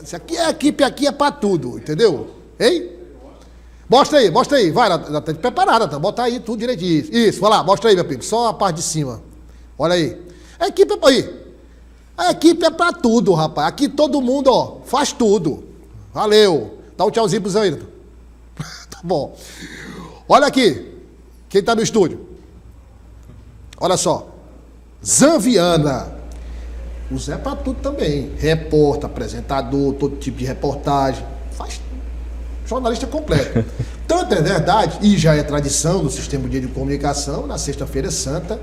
Isso aqui a equipe aqui é para tudo, entendeu? Hein? Mostra aí, vai, ela tá preparada, tá? Bota aí tudo direitinho. Isso, vai lá, mostra aí, meu filho, só a parte de cima. Olha aí. A equipe é aí. A equipe é para tudo, rapaz. Aqui todo mundo, ó, faz tudo. Valeu. Dá um tchauzinho pro Zé aí. Tá bom. Olha aqui, quem tá no estúdio. Olha só. Zanviana. O Zé é para tudo também. Repórter, apresentador, todo tipo de reportagem. Faz jornalista completo. Tanto é verdade, e já é tradição do Sistema Dia de Comunicação, na Sexta-feira Santa,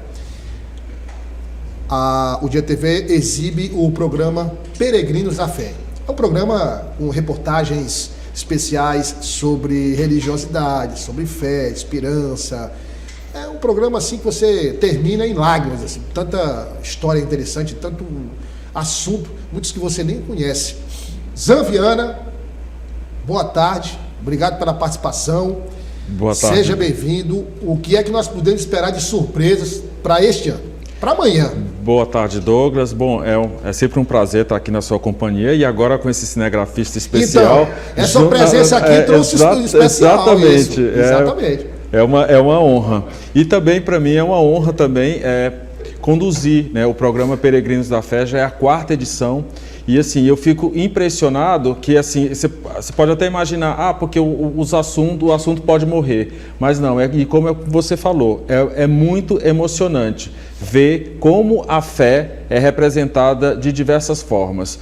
o Dia TV exibe o programa Peregrinos da Fé. É um programa com reportagens especiais sobre religiosidade, sobre fé, esperança. É um programa assim que você termina em lágrimas, assim, tanta história interessante, tanto assunto, muitos que você nem conhece. Zanviana, boa tarde, obrigado pela participação. Boa tarde. Seja bem-vindo. O que é que nós podemos esperar de surpresas para este ano, para amanhã? Boa tarde, Douglas. Bom, é sempre um prazer estar aqui na sua companhia e agora com esse cinegrafista especial. Então, essa presença aqui trouxe um especial. Exatamente. Exatamente. É uma honra. E também, para mim, é uma honra também conduzir, né, o programa Peregrinos da Fé, já é a 4ª edição. E assim, eu fico impressionado que assim, você pode até imaginar, porque o assunto pode morrer. Mas não, e como você falou, é muito emocionante ver como a fé é representada de diversas formas.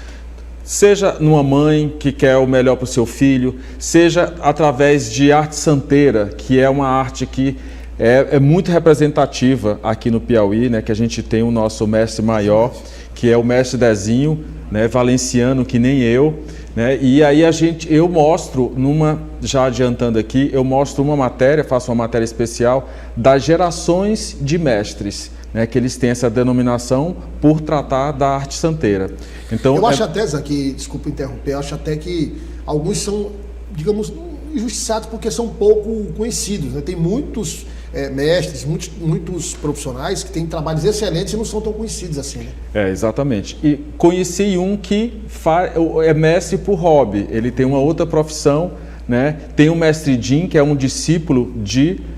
Seja numa mãe que quer o melhor para o seu filho, seja através de arte santeira, que é uma arte que é muito representativa aqui no Piauí, né, que a gente tem o nosso mestre maior, que é o mestre Dezinho, né, valenciano que nem eu, né, e aí eu mostro, já adiantando aqui, eu mostro faço uma matéria especial das gerações de mestres, né, que eles têm essa denominação por tratar da arte santeira. Então, eu acho até, Zé, que, desculpa interromper, eu acho até que alguns são, digamos, injustiçados porque são pouco conhecidos, né? Tem muitos mestres, muitos profissionais que têm trabalhos excelentes e não são tão conhecidos assim, né? Exatamente. E conheci um que é mestre por hobby, ele tem uma outra profissão, né? Tem o mestre Jim, que é um discípulo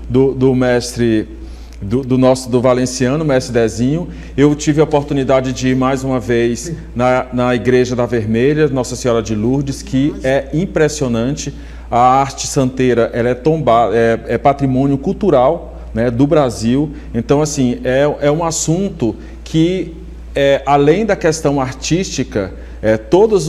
do mestre do valenciano, mestre Dezinho. Eu tive a oportunidade de ir mais uma vez na Igreja da Vermelha, Nossa Senhora de Lourdes, que é impressionante. A arte santeira, ela é patrimônio cultural, né, do Brasil. Então, assim, é um assunto que, além da questão artística, todos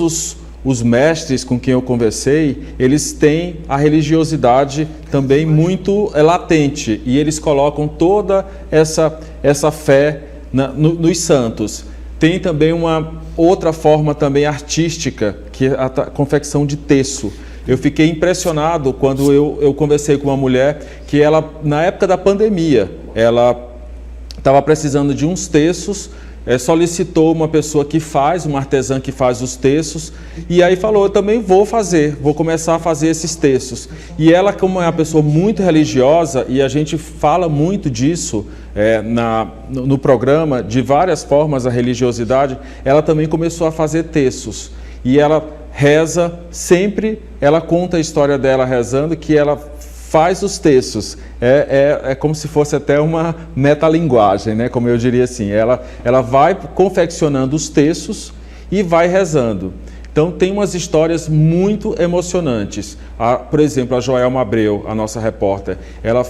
os mestres com quem eu conversei, eles têm a religiosidade também muito latente, e eles colocam toda essa fé nos santos. Tem também uma outra forma também artística, que é a confecção de teço. Eu fiquei impressionado quando eu conversei com uma mulher que ela, na época da pandemia, ela estava precisando de uns teços, solicitou uma pessoa uma artesã que faz os teços, e aí falou, eu também vou começar a fazer esses teços. E ela, como é uma pessoa muito religiosa, e a gente fala muito disso no programa, de várias formas a religiosidade, ela também começou a fazer teços. E ela reza sempre, ela conta a história dela rezando, que ela faz os textos. É como se fosse até uma metalinguagem, né? Como eu diria assim. Ela vai confeccionando os textos e vai rezando. Então tem umas histórias muito emocionantes. Por exemplo, a Joelma Abreu, a nossa repórter, ela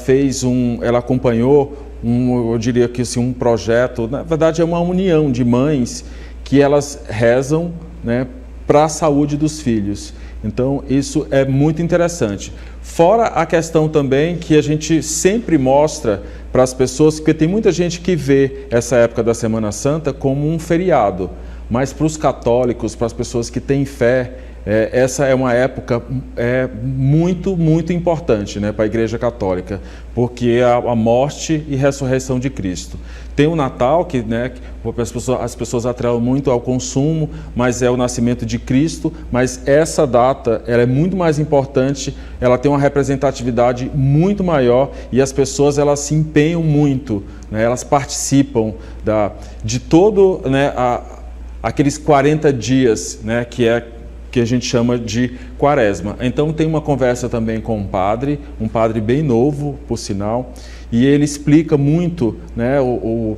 acompanhou eu diria que assim, um projeto, na verdade é uma união de mães que elas rezam, né, para a saúde dos filhos. Então, isso é muito interessante. Fora a questão também que a gente sempre mostra para as pessoas, porque tem muita gente que vê essa época da Semana Santa como um feriado, mas para os católicos, para as pessoas que têm fé, essa é uma época muito, muito importante, né, para a Igreja Católica, porque é a morte e ressurreição de Cristo. Tem o Natal, que, né, as pessoas atrelam muito ao consumo, mas é o nascimento de Cristo, mas essa data ela é muito mais importante, ela tem uma representatividade muito maior e as pessoas elas se empenham muito, né, elas participam de todo, né, aqueles 40 dias, né, que que a gente chama de quaresma. Então tem uma conversa também com um padre bem novo, por sinal, e ele explica muito, né, o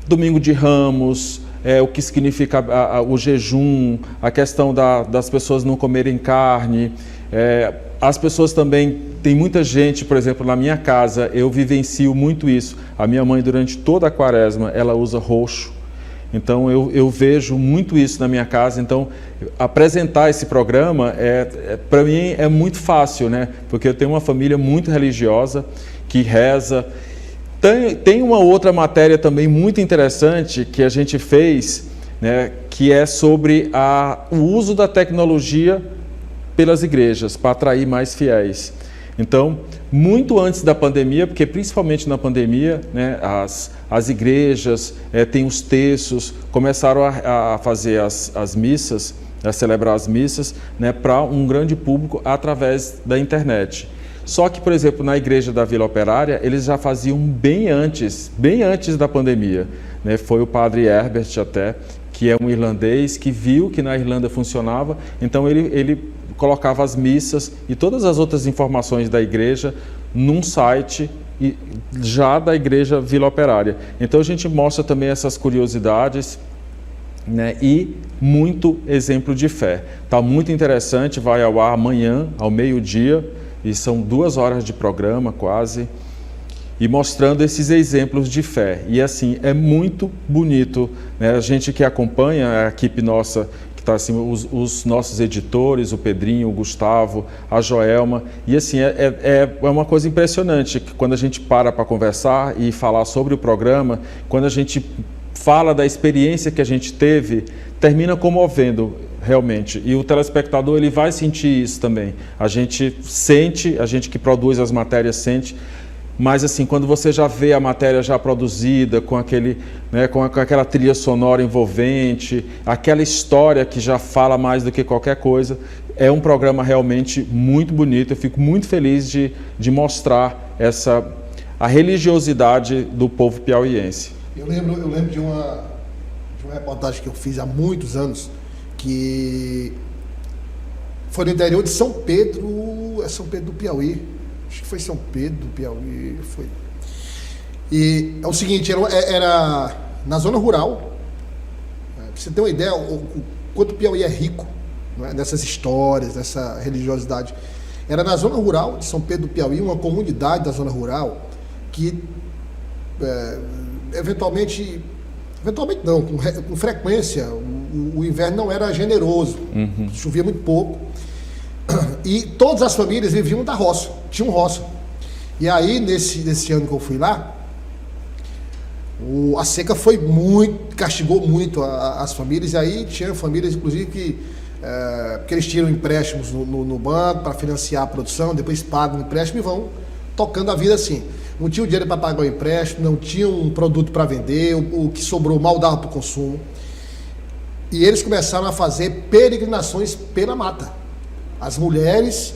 Domingo de Ramos, o que significa o jejum, a questão das pessoas não comerem carne. As pessoas também, tem muita gente, por exemplo, na minha casa, eu vivencio muito isso. A minha mãe, durante toda a quaresma, ela usa roxo. Então, eu vejo muito isso na minha casa. Então, apresentar esse programa, para mim, é muito fácil, né? Porque eu tenho uma família muito religiosa, que reza. Tem uma outra matéria também muito interessante que a gente fez, né? Que é sobre o uso da tecnologia pelas igrejas, para atrair mais fiéis. Então, muito antes da pandemia, porque principalmente na pandemia, né, as igrejas têm os terços, começaram a fazer as missas, a celebrar as missas, né, para um grande público através da internet. Só que, por exemplo, na igreja da Vila Operária, eles já faziam bem antes da pandemia, né? Foi o padre Herbert até, que é um irlandês, que viu que na Irlanda funcionava, então ele colocava as missas e todas as outras informações da igreja num site já da igreja Vila Operária. Então a gente mostra também essas curiosidades, né, e muito exemplo de fé. Está muito interessante, vai ao ar amanhã, ao meio-dia, e são 2 horas de programa quase, e mostrando esses exemplos de fé. E assim, é muito bonito, né? A gente que acompanha, a equipe nossa, que está assim, os nossos editores, o Pedrinho, o Gustavo, a Joelma, e assim, é uma coisa impressionante, que quando a gente para conversar e falar sobre o programa, quando a gente fala da experiência que a gente teve, termina comovendo realmente, e o telespectador ele vai sentir isso também. A gente sente, a gente que produz as matérias sente, mas assim, quando você já vê a matéria já produzida, com aquele, né, com aquela trilha sonora envolvente, aquela história que já fala mais do que qualquer coisa, é um programa realmente muito bonito. Eu fico muito feliz de mostrar a religiosidade do povo piauiense. Eu lembro de uma reportagem que eu fiz há muitos anos, que foi no interior de São Pedro, São Pedro do Piauí, acho que foi São Pedro do Piauí, foi. E é o seguinte, era na zona rural, pra você ter uma ideia, o quanto o Piauí é rico, não é, dessas histórias, dessa religiosidade. Era na zona rural de São Pedro do Piauí, uma comunidade da zona rural, que eventualmente não, com frequência, o inverno não era generoso, chovia muito pouco, e todas as famílias viviam da roça, tinham roça. E aí, nesse ano que eu fui lá, a seca foi castigou muito as famílias, e aí tinha famílias, inclusive, que eles tiram empréstimos no banco para financiar a produção, depois pagam o empréstimo e vão tocando a vida assim. Não tinha o dinheiro para pagar o empréstimo, não tinha um produto para vender, o que sobrou mal dava para o consumo. E eles começaram a fazer peregrinações pela mata. As mulheres,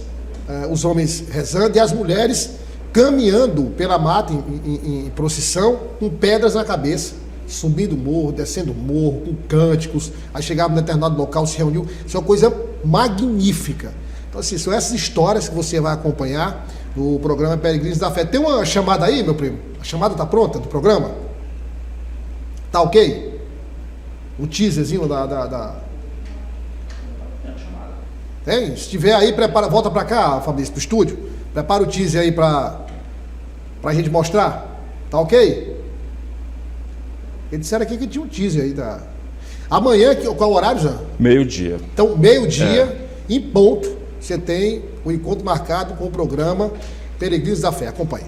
os homens rezando e as mulheres caminhando pela mata em procissão, com pedras na cabeça, subindo o morro, descendo o morro, com cânticos. Aí chegava em determinado local, se reuniu. Isso é uma coisa magnífica. Então, assim, são essas histórias que você vai acompanhar no programa Peregrinos da Fé. Tem uma chamada aí, meu primo? A chamada está pronta do programa? Tá ok? O teaserzinho Tem? Se tiver aí, prepara, volta para cá, Fabrício, pro estúdio. Prepara o teaser aí para a gente mostrar. Tá ok? Eles disseram aqui que tinha um teaser aí. Tá? Amanhã, qual é o horário, Jean? Meio-dia. Então, meio-dia, em ponto, você tem o encontro marcado com o programa Peregrinos da Fé. Acompanhe.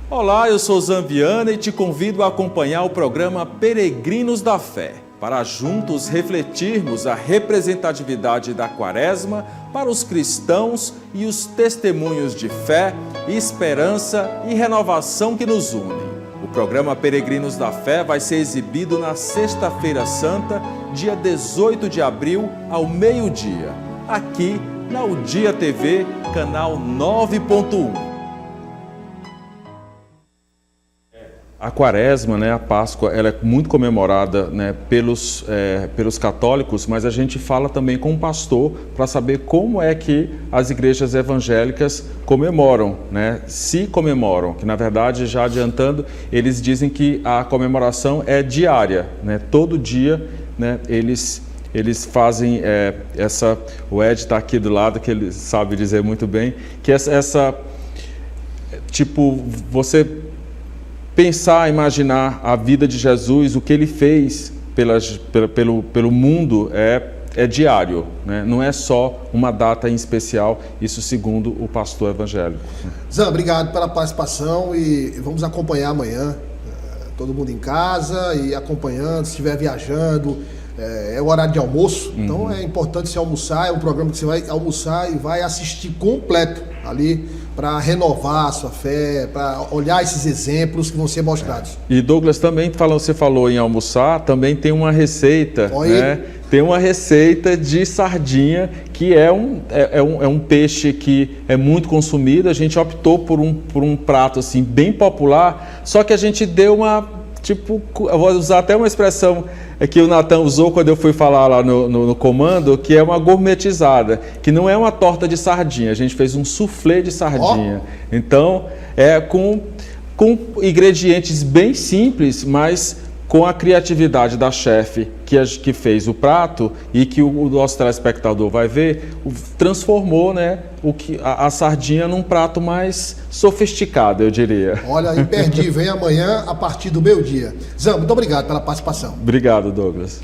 Olá, eu sou Zambiana e te convido a acompanhar o programa Peregrinos da Fé, para juntos refletirmos a representatividade da Quaresma para os cristãos e os testemunhos de fé, esperança e renovação que nos unem. O programa Peregrinos da Fé vai ser exibido na Sexta-feira Santa, dia 18 de abril, ao meio-dia, aqui na Udia TV, canal 9.1. A Quaresma, né, a Páscoa, ela é muito comemorada, né, pelos católicos, mas a gente fala também com o pastor para saber como é que as igrejas evangélicas comemoram, né, se comemoram, que na verdade, já adiantando, eles dizem que a comemoração é diária, né, todo dia, né, eles fazem o Ed está aqui do lado, que ele sabe dizer muito bem, que tipo, você pensar, imaginar a vida de Jesus, o que ele fez pelo mundo é diário, né? Não é só uma data em especial, isso segundo o pastor evangélico. Zan, obrigado pela participação e vamos acompanhar amanhã, todo mundo em casa e acompanhando, se estiver viajando, é o horário de almoço, então é importante você almoçar, é um programa que você vai almoçar e vai assistir completo ali, para renovar a sua fé, para olhar esses exemplos que vão ser mostrados. E Douglas, também você falou em almoçar, também tem uma receita, né? Tem uma receita de sardinha, que é um peixe que é muito consumido. A gente optou por um prato assim, bem popular, só que a gente deu eu vou usar até uma expressão que o Natan usou quando eu fui falar lá no comando, que é uma gourmetizada, que não é uma torta de sardinha, a gente fez um soufflé de sardinha. Então, com ingredientes bem simples, mas com a criatividade da chefe que fez o prato e que o nosso telespectador vai ver, transformou, né, a sardinha num prato mais sofisticado, eu diria. Olha, imperdível, hein? Amanhã, a partir do meio-dia. Zan, muito obrigado pela participação. Obrigado, Douglas.